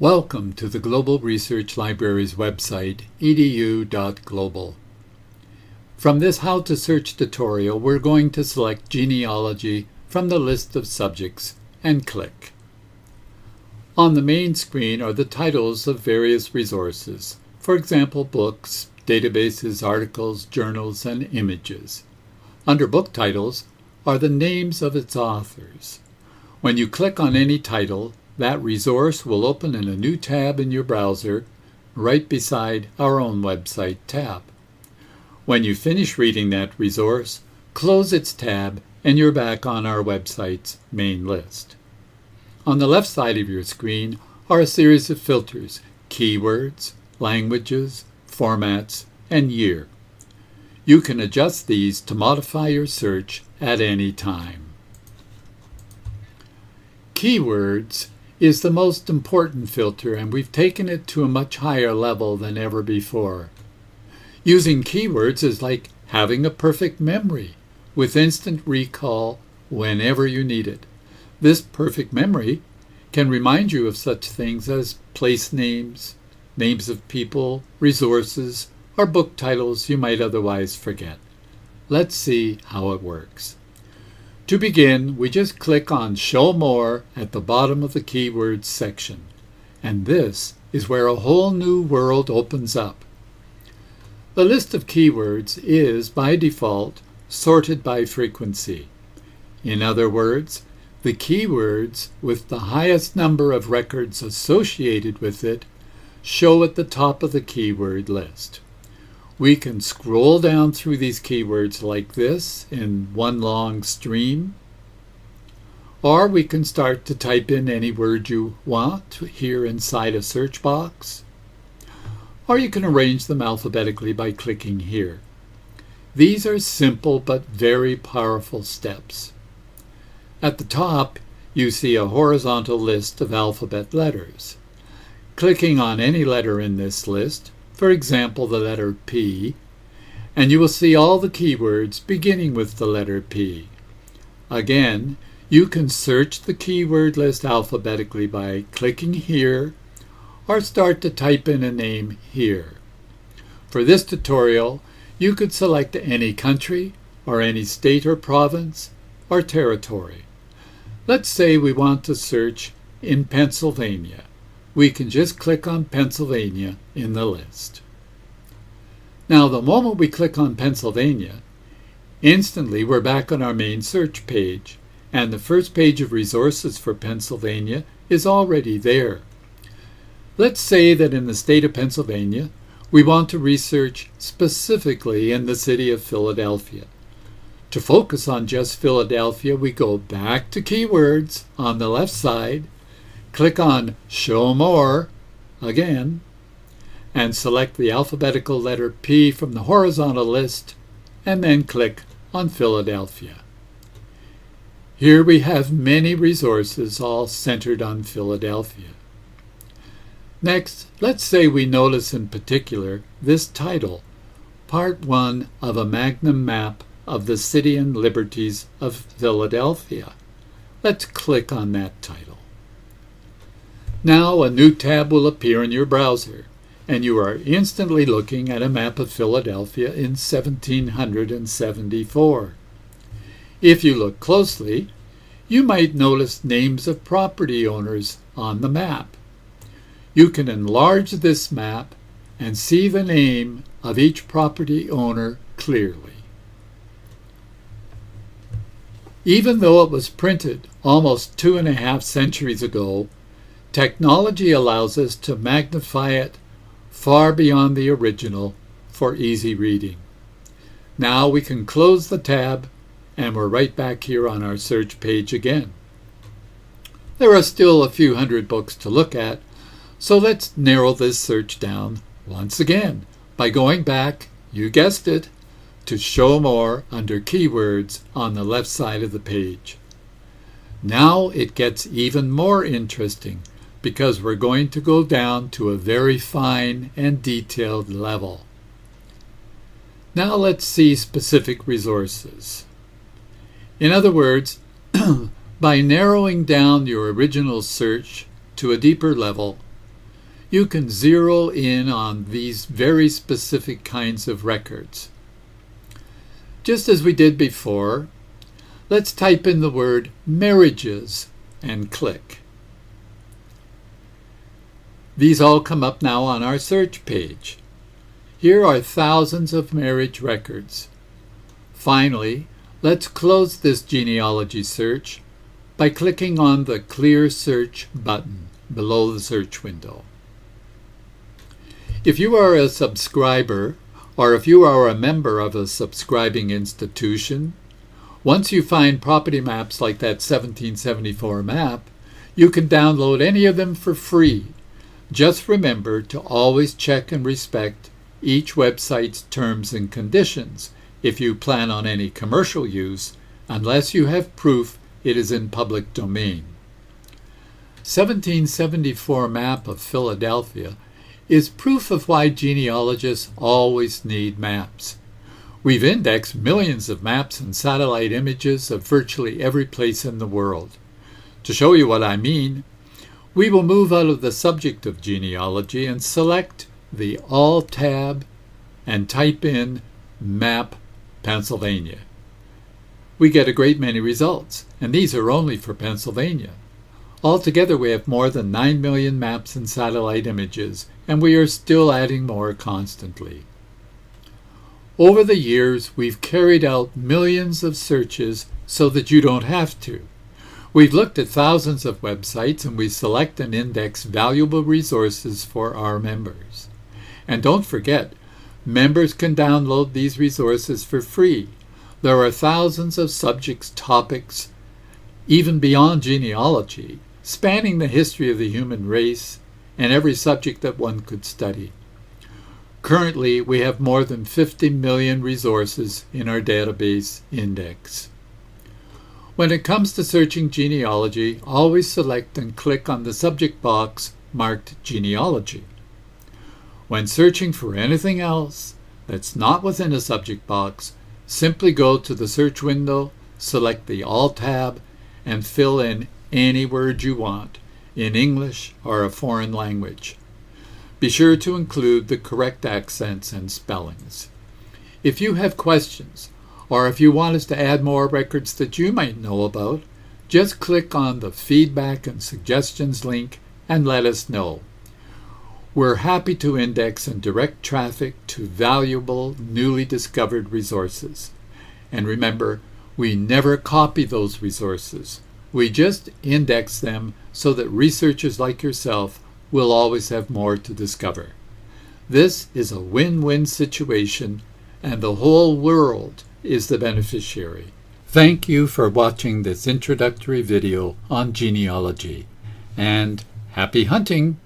Welcome to the Global Research Library's website, edu.global. From this How to Search tutorial, we're going to select genealogy from the list of subjects and click. On the main screen are the titles of various resources, for example, books, databases, articles, journals, and images. Under book titles are the names of its authors. When you click on any title, that resource will open in a new tab in your browser right beside our own website tab. When you finish reading that resource, close its tab and you're back on our website's main list. On the left side of your screen are a series of filters: keywords, languages, formats, and year. You can adjust these to modify your search at any time. Keywords is the most important filter, and we've taken it to a much higher level than ever before. Using keywords is like having a perfect memory with instant recall whenever you need it. This perfect memory can remind you of such things as place names, names of people, resources, or book titles you might otherwise forget. Let's see how it works. To begin, we just click on Show More at the bottom of the Keywords section, and this is where a whole new world opens up. The list of keywords is, by default, sorted by frequency. In other words, the keywords with the highest number of records associated with it show at the top of the keyword list. We can scroll down through these keywords like this in one long stream, or we can start to type in any word you want here inside a search box, or you can arrange them alphabetically by clicking here. These are simple but very powerful steps. At the top, you see a horizontal list of alphabet letters. Clicking on any letter in this list, for example, the letter P, and you will see all the keywords beginning with the letter P. Again, you can search the keyword list alphabetically by clicking here, or start to type in a name here. For this tutorial, you could select any country, or any state or province, or territory. Let's say we want to search in Pennsylvania. We can just click on Pennsylvania in the list. Now, the moment we click on Pennsylvania, instantly we're back on our main search page, and the first page of resources for Pennsylvania is already there. Let's say that in the state of Pennsylvania, we want to research specifically in the city of Philadelphia. To focus on just Philadelphia, we go back to Keywords on the left side, click on Show More again, and select the alphabetical letter P from the horizontal list, and then click on Philadelphia. Here we have many resources all centered on Philadelphia. Next, let's say we notice in particular this title, Part 1 of a Magnum Map of the City and Liberties of Philadelphia. Let's click on that title. Now a new tab will appear in your browser, and you are instantly looking at a map of Philadelphia in 1774. If you look closely, you might notice names of property owners on the map. You can enlarge this map and see the name of each property owner clearly. Even though it was printed almost 2.5 centuries ago, technology allows us to magnify it far beyond the original for easy reading. Now we can close the tab and we're right back here on our search page again. There are still a few hundred books to look at, so let's narrow this search down once again by going back, you guessed it, to Show More under Keywords on the left side of the page. Now it gets even more interesting because we're going to go down to a very fine and detailed level. Now let's see specific resources. In other words, by narrowing down your original search to a deeper level, you can zero in on these very specific kinds of records. Just as we did before, let's type in the word marriages and click. These all come up now on our search page. Here are thousands of marriage records. Finally, let's close this genealogy search by clicking on the Clear Search button below the search window. If you are a subscriber, or if you are a member of a subscribing institution, once you find property maps like that 1774 map, you can download any of them for free. Just remember to always check and respect each website's terms and conditions if you plan on any commercial use, unless you have proof it is in public domain. 1774 map of Philadelphia is proof of why genealogists always need maps. We've indexed millions of maps and satellite images of virtually every place in the world. To show you what I mean, we will move out of the subject of genealogy and select the All tab and type in Map Pennsylvania. We get a great many results, and these are only for Pennsylvania. Altogether, we have more than 9 million maps and satellite images, and we are still adding more constantly. Over the years, we've carried out millions of searches so that you don't have to. We've looked at thousands of websites, and we select and index valuable resources for our members. And don't forget, members can download these resources for free. There are thousands of subjects, topics, even beyond genealogy, spanning the history of the human race and every subject that one could study. Currently, we have more than 50 million resources in our database index. When it comes to searching genealogy, always select and click on the subject box marked Genealogy. When searching for anything else that's not within a subject box, simply go to the search window, select the All tab, and fill in any word you want, in English or a foreign language. Be sure to include the correct accents and spellings. If you have questions, or if you want us to add more records that you might know about, just click on the Feedback and Suggestions link and let us know. We're happy to index and direct traffic to valuable, newly discovered resources. And remember, we never copy those resources. We just index them so that researchers like yourself will always have more to discover. This is a win-win situation, and the whole world is the beneficiary. Thank you for watching this introductory video on genealogy, and happy hunting!